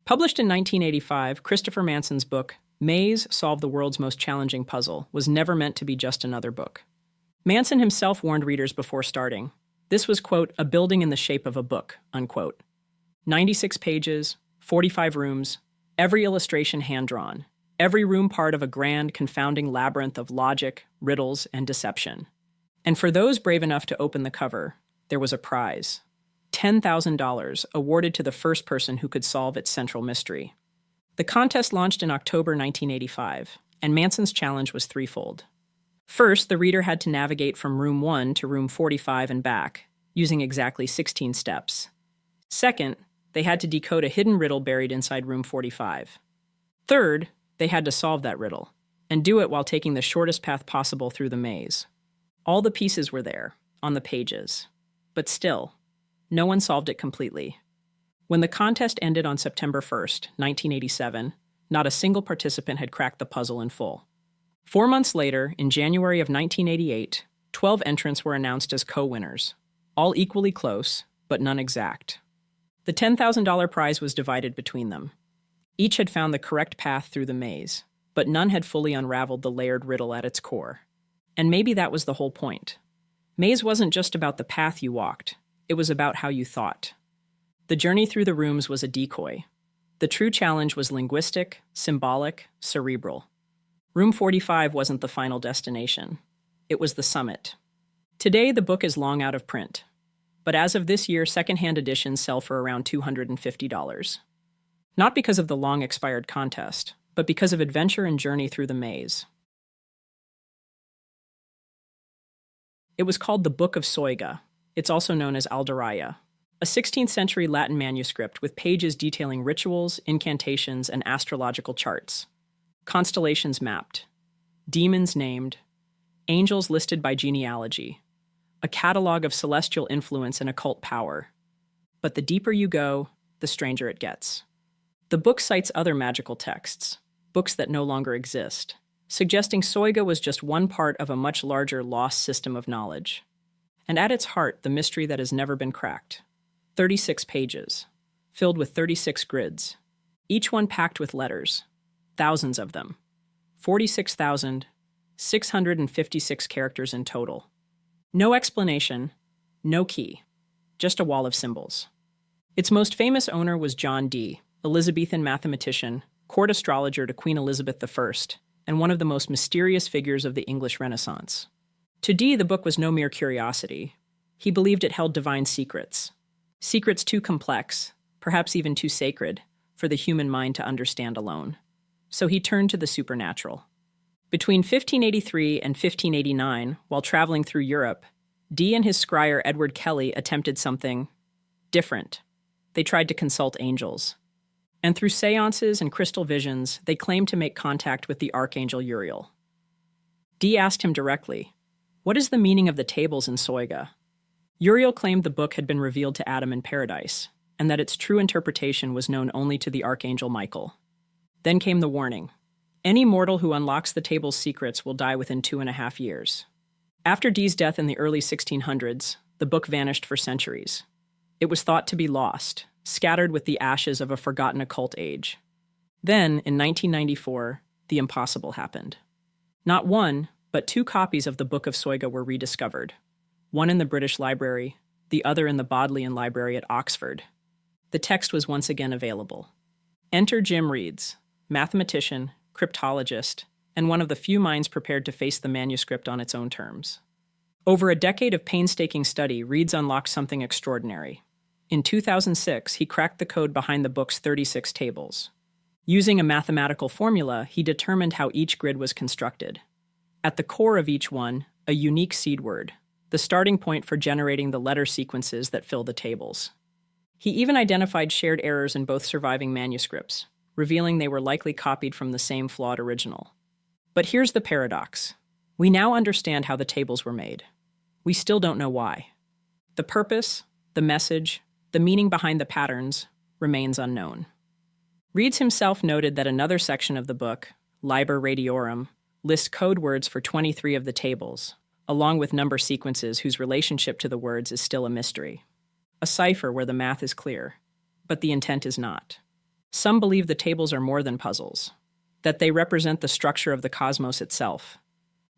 Published in 1985, Christopher Manson's book, Maze Solved the World's Most Challenging Puzzle, was never meant to be just another book. Manson himself warned readers before starting. This was, quote, a building in the shape of a book, unquote. 96 pages, 45 rooms, every illustration hand-drawn, every room part of a grand, confounding labyrinth of logic, riddles, and deception. And for those brave enough to open the cover, there was a prize. $10,000 awarded to the first person who could solve its central mystery. The contest launched in October 1985, and Manson's challenge was threefold. First, the reader had to navigate from room 1 to room 45 and back, using exactly 16 steps. Second, they had to decode a hidden riddle buried inside room 45. Third, they had to solve that riddle, and do it while taking the shortest path possible through the maze. All the pieces were there, on the pages. But still, no one solved it completely. When the contest ended on September 1st, 1987, not a single participant had cracked the puzzle in full. 4 months later, in January of 1988, 12 entrants were announced as co-winners, all equally close, but none exact. The $10,000 prize was divided between them. Each had found the correct path through the maze, but none had fully unraveled the layered riddle at its core. And maybe that was the whole point. Maze wasn't just about the path you walked, it was about how you thought. The journey through the rooms was a decoy. The true challenge was linguistic, symbolic, cerebral. Room 45 wasn't the final destination. It was the summit. Today, the book is long out of print. But as of this year, secondhand editions sell for around $250. Not because of the long-expired contest, but because of adventure and journey through the maze. It was called the Book of Soyga. It's also known as Aldaraya, a 16th century Latin manuscript with pages detailing rituals, incantations, and astrological charts. Constellations mapped, demons named, angels listed by genealogy, a catalog of celestial influence and occult power. But the deeper you go, the stranger it gets. The book cites other magical texts, books that no longer exist, suggesting Soyga was just one part of a much larger lost system of knowledge. And at its heart, the mystery that has never been cracked. 36 pages, filled with 36 grids, each one packed with letters. Thousands of them. 46,656 characters in total. No explanation, no key, just a wall of symbols. Its most famous owner was John Dee, Elizabethan mathematician, court astrologer to Queen Elizabeth I, and one of the most mysterious figures of the English Renaissance. To Dee, the book was no mere curiosity. He believed it held divine secrets. Secrets too complex, perhaps even too sacred, for the human mind to understand alone. So he turned to the supernatural. Between 1583 and 1589, while traveling through Europe, Dee and his scryer Edward Kelly attempted something different. They tried to consult angels. And through seances and crystal visions, they claimed to make contact with the archangel Uriel. Dee asked him directly, "What is the meaning of the tables in Soyga?" Uriel claimed the book had been revealed to Adam in paradise, and that its true interpretation was known only to the archangel Michael. Then came the warning. Any mortal who unlocks the table's secrets will die within 2.5 years. After Dee's death in the early 1600s, the book vanished for centuries. It was thought to be lost, scattered with the ashes of a forgotten occult age. Then, in 1994, the impossible happened. Not one, but 2 copies of the Book of Soyga were rediscovered. One in the British Library, the other in the Bodleian Library at Oxford. The text was once again available. Enter Jim Reeds, mathematician, cryptologist, and one of the few minds prepared to face the manuscript on its own terms. Over a decade of painstaking study, Reeds unlocked something extraordinary. In 2006, he cracked the code behind the book's 36 tables. Using a mathematical formula, he determined how each grid was constructed. At the core of each one, a unique seed word, the starting point for generating the letter sequences that fill the tables. He even identified shared errors in both surviving manuscripts, revealing they were likely copied from the same flawed original. But here's the paradox. We now understand how the tables were made. We still don't know why. The purpose, the message, the meaning behind the patterns remains unknown. Reeds himself noted that another section of the book, Liber Radiorum, lists code words for 23 of the tables, along with number sequences whose relationship to the words is still a mystery. A cipher where the math is clear, but the intent is not. Some believe the tables are more than puzzles, that they represent the structure of the cosmos itself.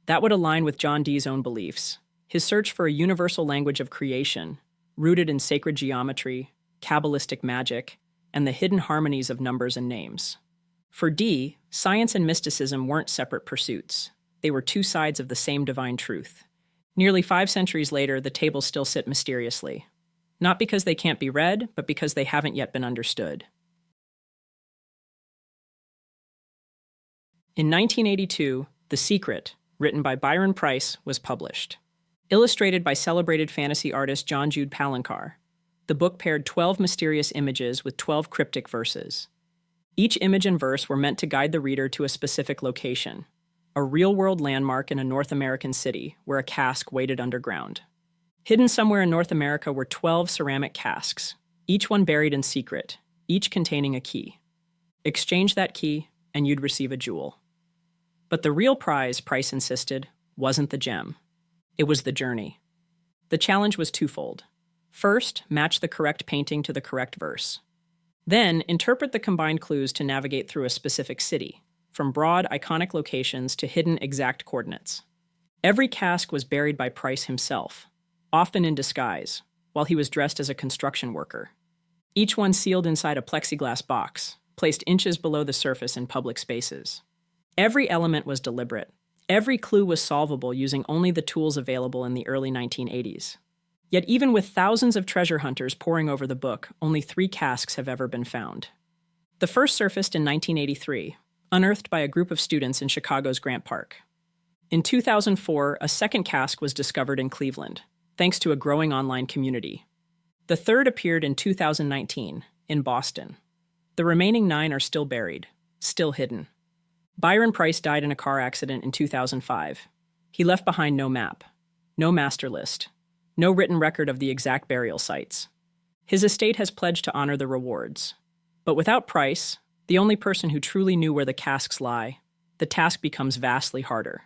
That would align with John Dee's own beliefs, his search for a universal language of creation, rooted in sacred geometry, Kabbalistic magic, and the hidden harmonies of numbers and names. For Dee, science and mysticism weren't separate pursuits. They were two sides of the same divine truth. Nearly 5 centuries later, the tables still sit mysteriously. Not because they can't be read, but because they haven't yet been understood. In 1982, The Secret, written by Byron Preiss, was published. Illustrated by celebrated fantasy artist John Jude Palancar, the book paired 12 mysterious images with 12 cryptic verses. Each image and verse were meant to guide the reader to a specific location, a real-world landmark in a North American city where a cask waited underground. Hidden somewhere in North America were 12 ceramic casks, each one buried in secret, each containing a key. Exchange that key, and you'd receive a jewel. But the real prize, Preiss insisted, wasn't the gem. It was the journey. The challenge was twofold. First, match the correct painting to the correct verse. Then, interpret the combined clues to navigate through a specific city, from broad, iconic locations to hidden, exact coordinates. Every cask was buried by Preiss himself, often in disguise, while he was dressed as a construction worker. Each one sealed inside a plexiglass box, placed inches below the surface in public spaces. Every element was deliberate. Every clue was solvable using only the tools available in the early 1980s. Yet even with thousands of treasure hunters poring over the book, only 3 casks have ever been found. The first surfaced in 1983, unearthed by a group of students in Chicago's Grant Park. In 2004, a second cask was discovered in Cleveland, thanks to a growing online community. The third appeared in 2019, in Boston. The remaining 9 are still buried, still hidden. Byron Preiss died in a car accident in 2005. He left behind no map, no master list, no written record of the exact burial sites. His estate has pledged to honor the rewards. But without Preiss, the only person who truly knew where the casks lie, the task becomes vastly harder.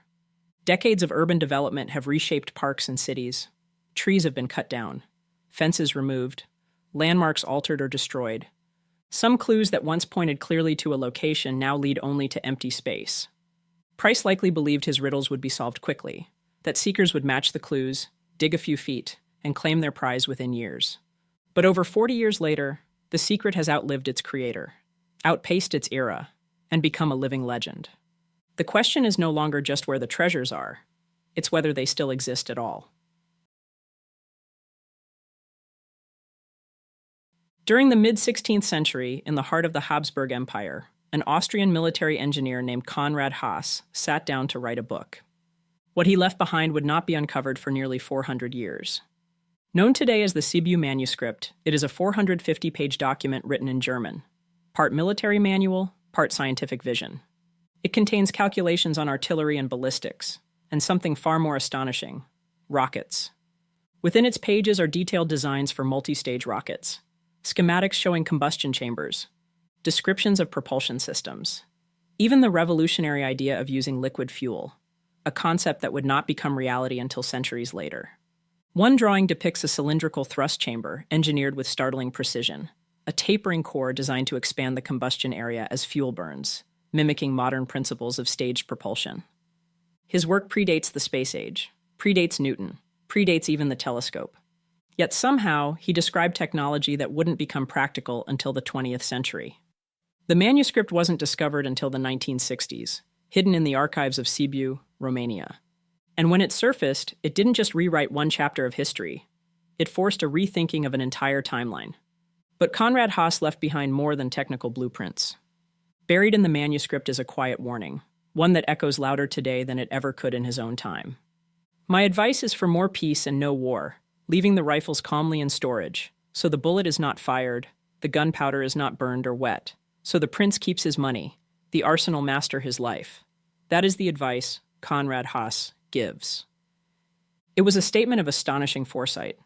Decades of urban development have reshaped parks and cities. Trees have been cut down, fences removed, landmarks altered or destroyed. Some clues that once pointed clearly to a location now lead only to empty space. Preiss likely believed his riddles would be solved quickly, that seekers would match the clues, dig a few feet, and claim their prize within years. But over 40 years later, The Secret has outlived its creator, outpaced its era, and become a living legend. The question is no longer just where the treasures are, it's whether they still exist at all. During the mid-16th century, in the heart of the Habsburg Empire, an Austrian military engineer named Konrad Haas sat down to write a book. What he left behind would not be uncovered for nearly 400 years. Known today as the Sibiu Manuscript, it is a 450-page document written in German, part military manual, part scientific vision. It contains calculations on artillery and ballistics, and something far more astonishing, rockets. Within its pages are detailed designs for multi-stage rockets, schematics showing combustion chambers, descriptions of propulsion systems, even the revolutionary idea of using liquid fuel, a concept that would not become reality until centuries later. One drawing depicts a cylindrical thrust chamber engineered with startling precision, a tapering core designed to expand the combustion area as fuel burns, mimicking modern principles of staged propulsion. His work predates the space age, predates Newton, predates even the telescope. Yet somehow, he described technology that wouldn't become practical until the 20th century. The manuscript wasn't discovered until the 1960s, hidden in the archives of Sibiu, Romania. And when it surfaced, it didn't just rewrite one chapter of history. It forced a rethinking of an entire timeline. But Konrad Haas left behind more than technical blueprints. Buried in the manuscript is a quiet warning, one that echoes louder today than it ever could in his own time. My advice is for more peace and no war, leaving the rifles calmly in storage, so the bullet is not fired, the gunpowder is not burned or wet, so the prince keeps his money, the arsenal master his life. That is the advice Konrad Haas gives. It was a statement of astonishing foresight,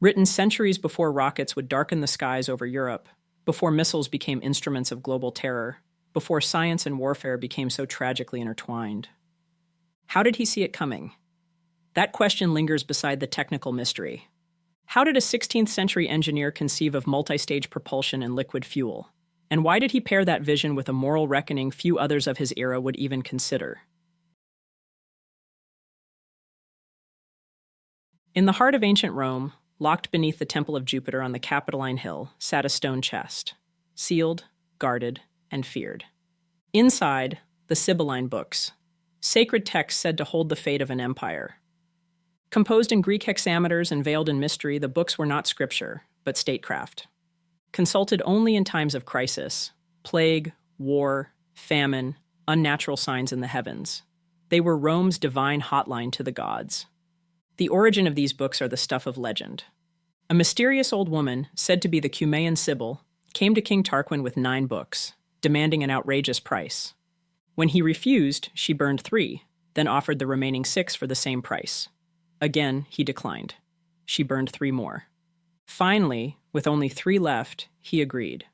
written centuries before rockets would darken the skies over Europe, before missiles became instruments of global terror, before science and warfare became so tragically intertwined. How did he see it coming? That question lingers beside the technical mystery. How did a 16th century engineer conceive of multi-stage propulsion and liquid fuel? And why did he pair that vision with a moral reckoning few others of his era would even consider? In the heart of ancient Rome, locked beneath the Temple of Jupiter on the Capitoline Hill, sat a stone chest, sealed, guarded, and feared. Inside, the Sybylline Books, sacred texts said to hold the fate of an empire. Composed in Greek hexameters and veiled in mystery, the books were not scripture, but statecraft. Consulted only in times of crisis, plague, war, famine, unnatural signs in the heavens, they were Rome's divine hotline to the gods. The origin of these books are the stuff of legend. A mysterious old woman, said to be the Cumaean Sibyl, came to King Tarquin with 9 books, demanding an outrageous price. When he refused, she burned 3, then offered the remaining 6 for the same price. Again, he declined. She burned 3 more. Finally, with only 3 left, he agreed.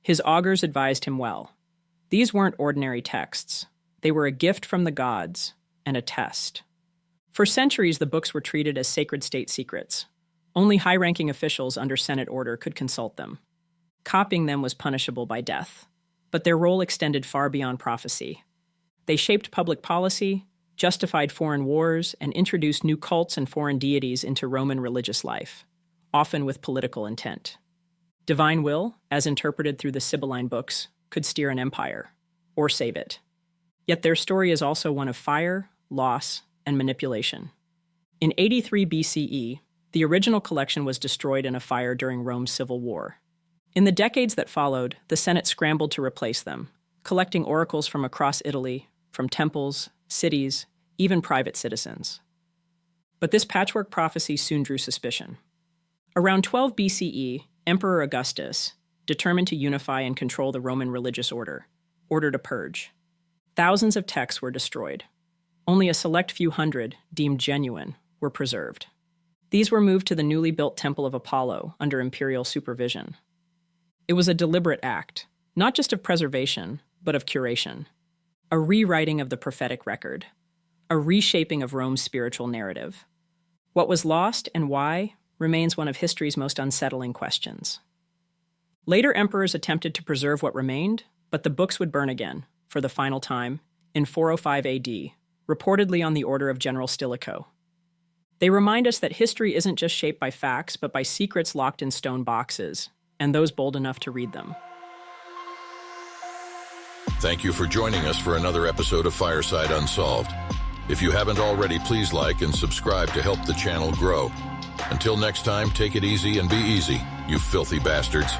His augurs advised him well. These weren't ordinary texts. They were a gift from the gods and a test. For centuries, the books were treated as sacred state secrets. Only high-ranking officials under Senate order could consult them. Copying them was punishable by death, but their role extended far beyond prophecy. They shaped public policy, justified foreign wars, and introduced new cults and foreign deities into Roman religious life, often with political intent. Divine will, as interpreted through the Sybylline Books, could steer an empire, or save it. Yet their story is also one of fire, loss, and manipulation. In 83 BCE, the original collection was destroyed in a fire during Rome's civil war. In the decades that followed, the Senate scrambled to replace them, collecting oracles from across Italy, from temples, cities, even private citizens. But this patchwork prophecy soon drew suspicion. Around 12 BCE, Emperor Augustus, determined to unify and control the Roman religious order, ordered a purge. Thousands of texts were destroyed. Only a select few hundred, deemed genuine, were preserved. These were moved to the newly built Temple of Apollo under imperial supervision. It was a deliberate act, not just of preservation, but of curation. A rewriting of the prophetic record. A reshaping of Rome's spiritual narrative. What was lost and why remains one of history's most unsettling questions. Later emperors attempted to preserve what remained, but the books would burn again, for the final time, in 405 AD, reportedly on the order of General Stilicho. They remind us that history isn't just shaped by facts, but by secrets locked in stone boxes, and those bold enough to read them. Thank you for joining us for another episode of Fireside Unsolved. If you haven't already, please like and subscribe to help the channel grow. Until next time, take it easy and be easy, you filthy bastards.